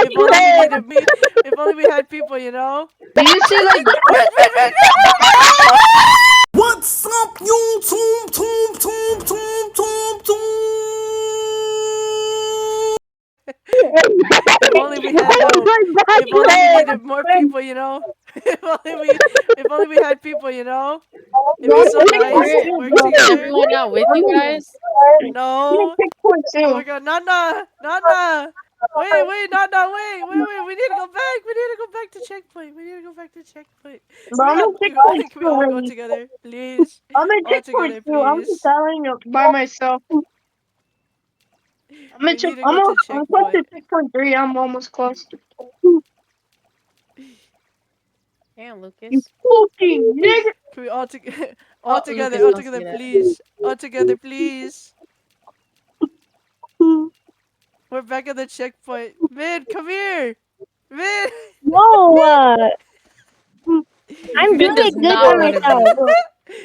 If only we needed me. If only we had people, you know. Do you see like What's up, YouTube? If only we had if only we needed more people, you know. If only we had people, you know. It'd be so nice to work Is together. everyone out with you guys? No. Oh my god, Nana. Wait, Nana, wait. We need to go back. We need to go back to checkpoint. We need to go back to checkpoint. Can we all go together, please? I'm in All checkpoint together, 2. I'm please. telling you by myself. I'm We in need to I'm go to close to checkpoint. checkpoint 3. I'm almost close. Damn, You Lucas. fucking nigga. Can we all together? Oh, All together, Lucas, don't say that. please. All together, please. We're back at the checkpoint. Vin, come here. Vin. Whoa, I'm Vin doing does good not for want to myself. be.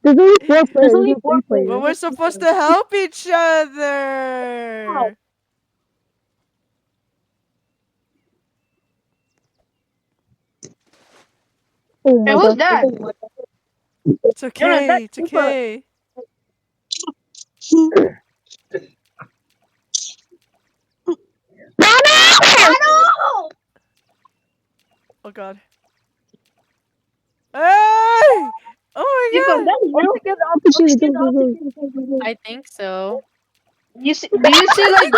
There's only 4 players. There's only There's 3 But players. we're supposed to help each other. Oh my Hey, who's god. that? It's okay. It's okay. Oh god. Hey! Oh You my go, god. that's you. Get the opportunity. I think so. You see, do you see like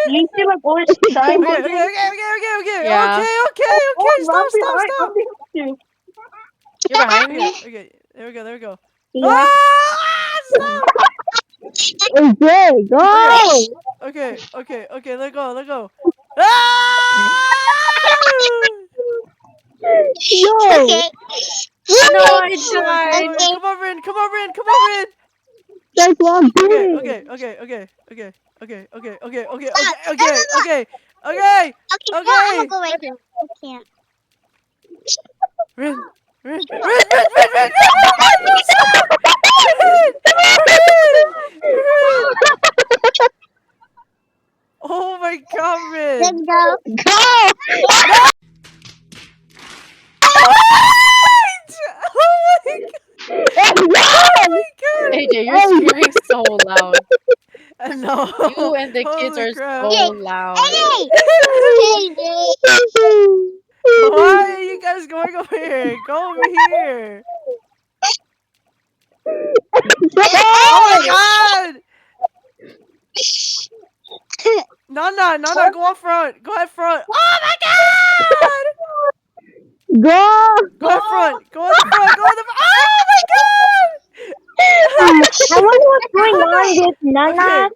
you see like orange sign? Okay. Yeah. Okay. I'm Stop. behind you. You're behind me. Okay. There we go. Yeah. Ah! Stop. Okay, go! Okay. Let go. Ah! Yo! No, I died. Come on, Rin. That's what I'm doing! Okay. Okay, I'm gonna go right here. I Rin. Oh my god, can't. Rin. Let's go. Go! Oh my god. AJ, you're screaming so loud. No. You and the kids Holy are crap. so loud. Hey! Hey! Why are you guys going over here? Go over here. Oh my god! Nana, go up front. Go at front. Oh my god! Go! Go at front. Go at the front. Oh my god! I wonder what's going on with Nana.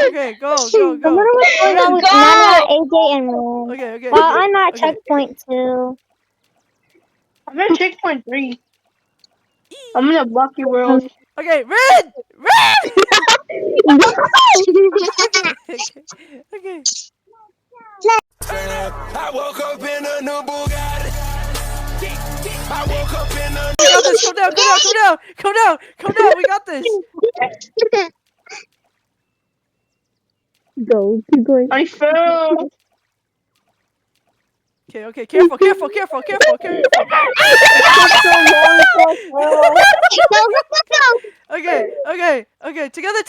Okay, go. I wonder what's going on with Nana, AJ, and Ren. Okay. Well, I'm at checkpoint 2. I'm at checkpoint 3. I'm in a blocky world. Okay, Red! Okay. I woke up in a new Bugatti. I woke up in a We got this. Come down. We got this. Go, keep going. I fell. Okay. Careful. Okay. Together.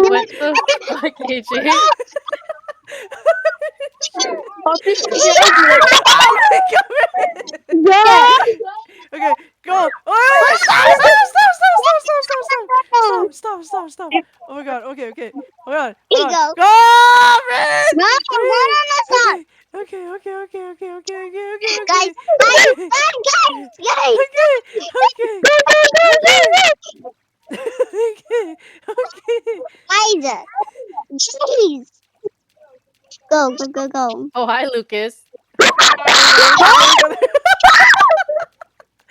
What the fuck, AJ? Oh, this is the Go! Okay, go. Oh, stop. Oh my god. Okay. Hold on. Here you go. Go, Red! No, stop. Okay. Guys, guys. Okay. Guys. Jeez. Go. Oh, hi, Lucas.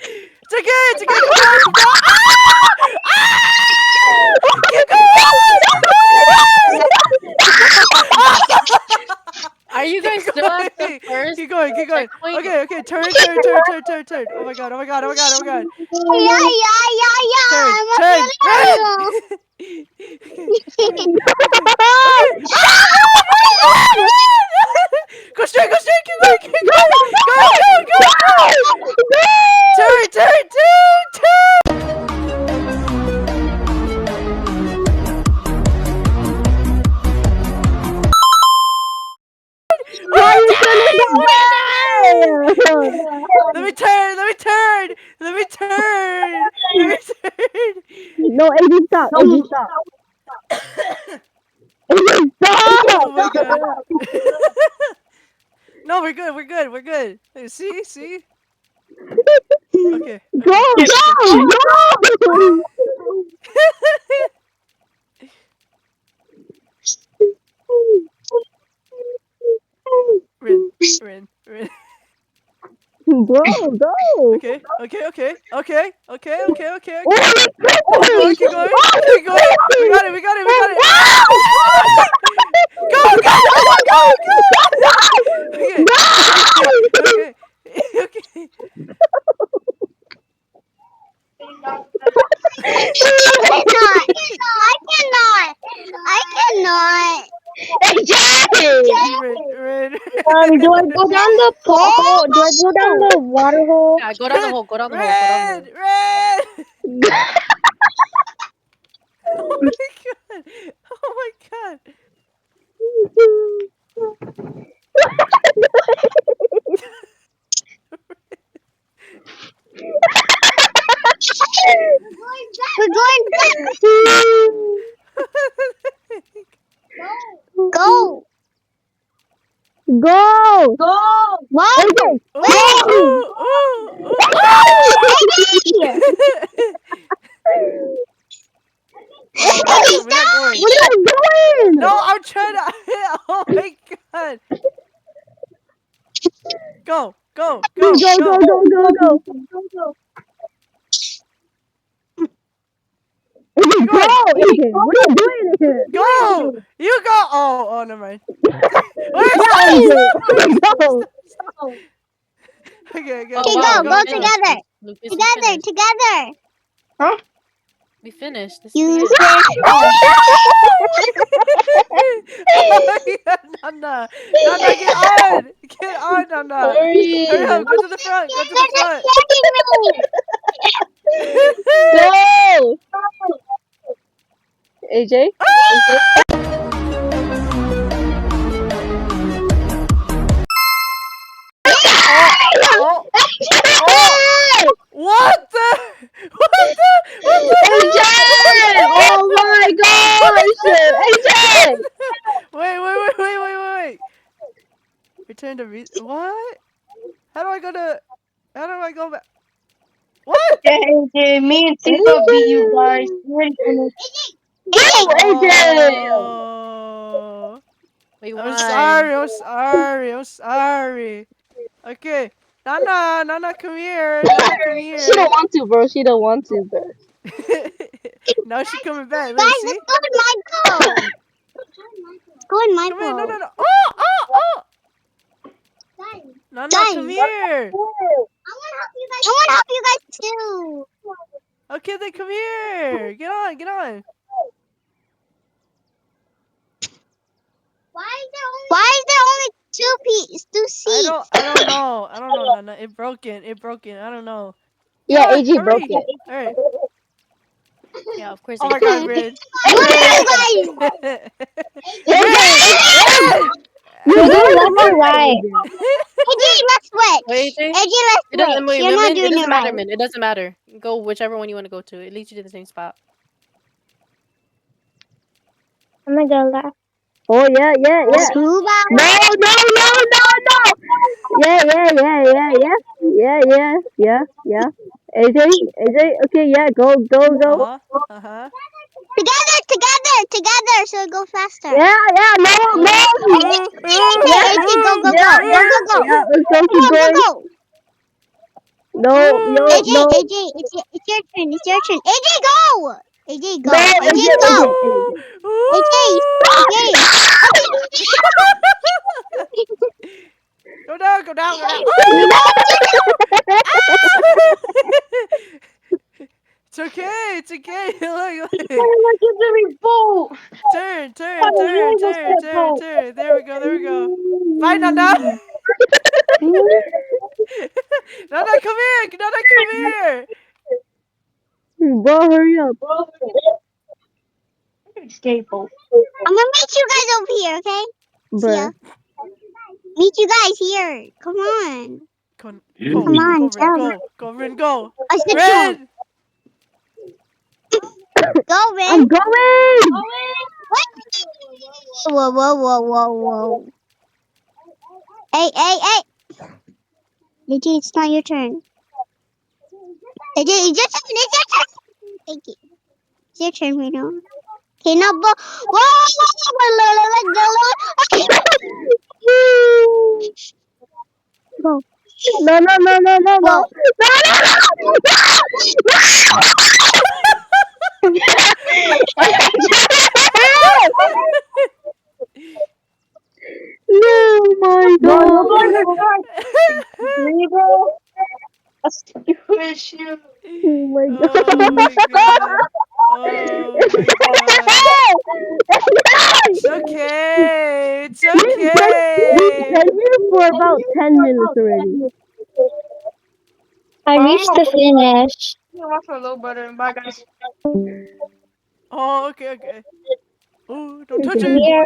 It's okay. Come on. Keep Are you guys still at the going. first? Keep going. checkpoint? Okay. Turn. Oh my god. Yeah. Turn. I'm Red! Go straight, keep going, Go. Turn. Why you turning Let me turn. No, AJ, stop. AJ, stop. AJ, stop. Oh my god. No, we're good. Hey, see? Okay. Go. Rin. Bro, go. Okay. Oh, Keep going. We got it. Go. Okay. I cannot. Rin. do I go down the hole? Do I go down the water hole? Yeah, go down the hole. Red! Oh my god! We're going back. Go. Go. What? Okay. We're not going. What are you doing? No, I'm trying to. Oh my god! Go! Go. Go, AJ, what are you doing here? Go! You go! Oh, never mind. Go. Okay, Okay, go together. Lucas, we finished. Together. We finished. This You is the end. Oh my god, Nana, get on, Nana. Hurry up, go to the front. Go. AJ? Oh. What the? AJ! Oh my gosh! AJ! Wait. Return to what? How do I go back? What? AJ, me and Tifa beat you guys. We're finished. AJ! Oh. Wait, I'm sorry. Okay. Nana, come here. She don't want to, bro. She don't want to, bro. Now she's coming back. Guys, See? let's go in my boat. Go in my Come here. boat. No. Oh. Nana, Guys. come here. I want to help you guys too. Okay, then come here. Get on. Why is there only two seats? I don't know, Nana. It broken. I don't know. Yeah, Come on, AJ broke hurry. it. Alright. Yeah, of course. Oh my I god, did. Red. What are you guys? You do left or right? AJ, let's switch. Wait, AJ? AJ, let's It doesn't, switch. wait, You're not Min, it doing it doesn't matter, right. Min. It doesn't matter. Go whichever one you want to go to. It leads you to the same spot. I'm gonna go left. Oh yeah. Scuba. No. Yeah. AJ. Okay, yeah. Go. Uh-huh. Together, so it goes faster. Yeah. No. Okay, AJ, go. Yeah, let's go. Keep going. Go. No. AJ, it's your turn. AJ, go. AJ, go. No, AJ, go. AJ. Go down. It's okay. Look. Look at the report. boat. Turn. You almost said boat. There we go. Bye, Nana. Nana, come here. Bro, hurry up. Staple. I'm gonna meet you guys over here, okay? See ya. Bruh. Meet you guys here. Come on. Come Come on, tell me. Go, Rin, go. I said Rin! go, Rin. I'm going! What? Whoa. Hey. AJ, it's not your turn. AJ, it's your turn. Thank you. It's your turn right now. Okay, now, go. No. Go. No, my God. A stupid shoe. Oh my Oh God. my god. Oh my god. It's okay. It's We've okay. been here for about 10 minutes already. I reached the finish. Watch my little brother. Bye, guys. Oh, okay. Oh, don't touch Okay, it. here.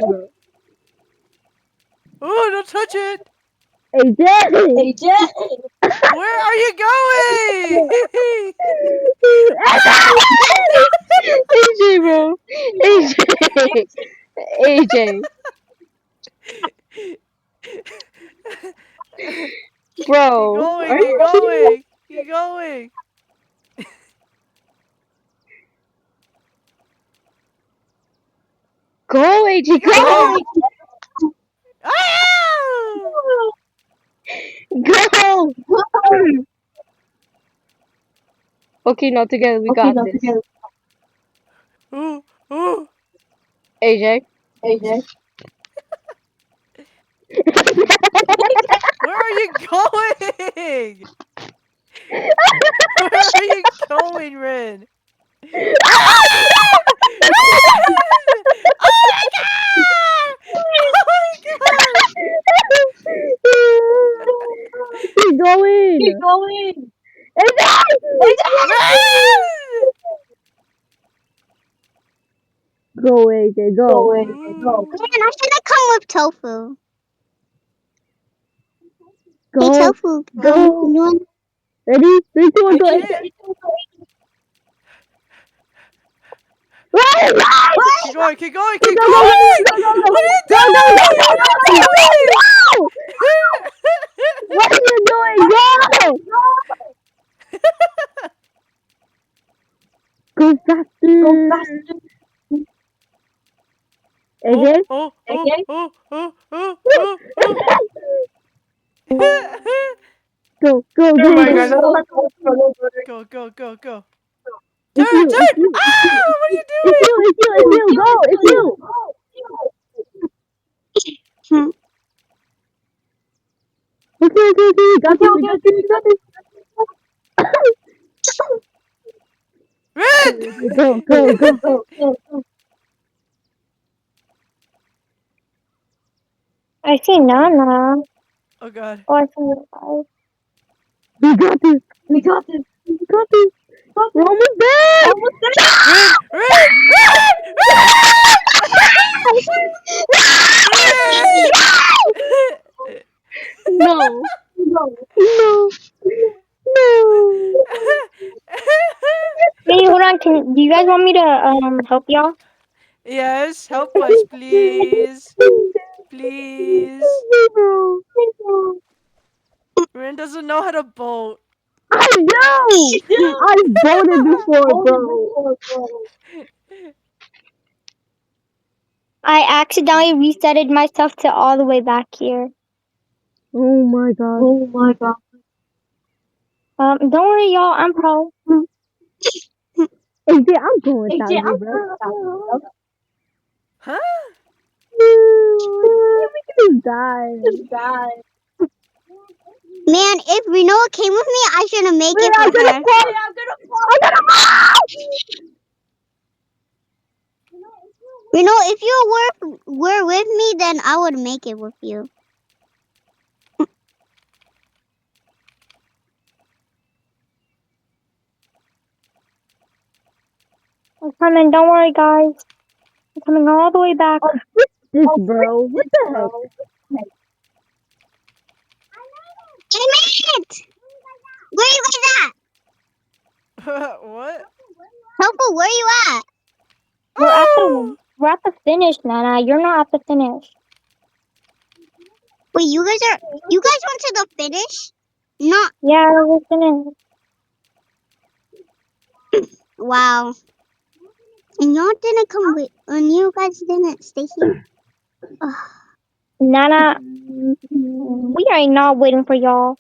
Oh, don't touch it. AJ! Where are you going? AJ, bro. AJ. Bro. Keep going. Go, AJ, go! Ah! Go! Okay, now together we got this. Oh. AJ. Where are you going? Where are you going, Ren? Oh my god! Keep going! Go, AJ, go. Man, I should have come with tofu. Hey, Go. tofu. Go. You want Ready? 3, 2, 1, go. I can't. Keep going. What are you doing? What are you doing? Go faster. AJ? Oh. Go. Oh my god, I don't have to watch my little brother. Go. It's Turn! you. Ah! What are you It's doing? you. Go. It's you. Okay. Got this. Red! Go. I see Nana. Oh god. Oh, I see you guys. We got this. We're almost there. Red! No. Hey, hold on. Do you guys want me to help y'all? Yes, help us, please. Please. Ren doesn't know how to boat. I know. I voted before, bro. I accidentally resetted myself to all the way back here. Oh my god. Don't worry, y'all. I'm pro. I'm going without you, bro. Huh? We can die. Man, if Renoa came with me, I should have made it I'm with gonna her. fall. You know, if you were with me, then I would make it with you. I'm coming. Don't worry, guys. I'm coming all the way back. This bro, what the heck? I made it! Where you guys at? What? Helpful, where you at? Oh! We're at the finish, Nana. You're not at the finish. Wait, you guys went to the finish? Not, Yeah, we're finished. wow. And y'all didn't come with, and you guys didn't stay here. Ugh. Nana, we are not waiting for y'all.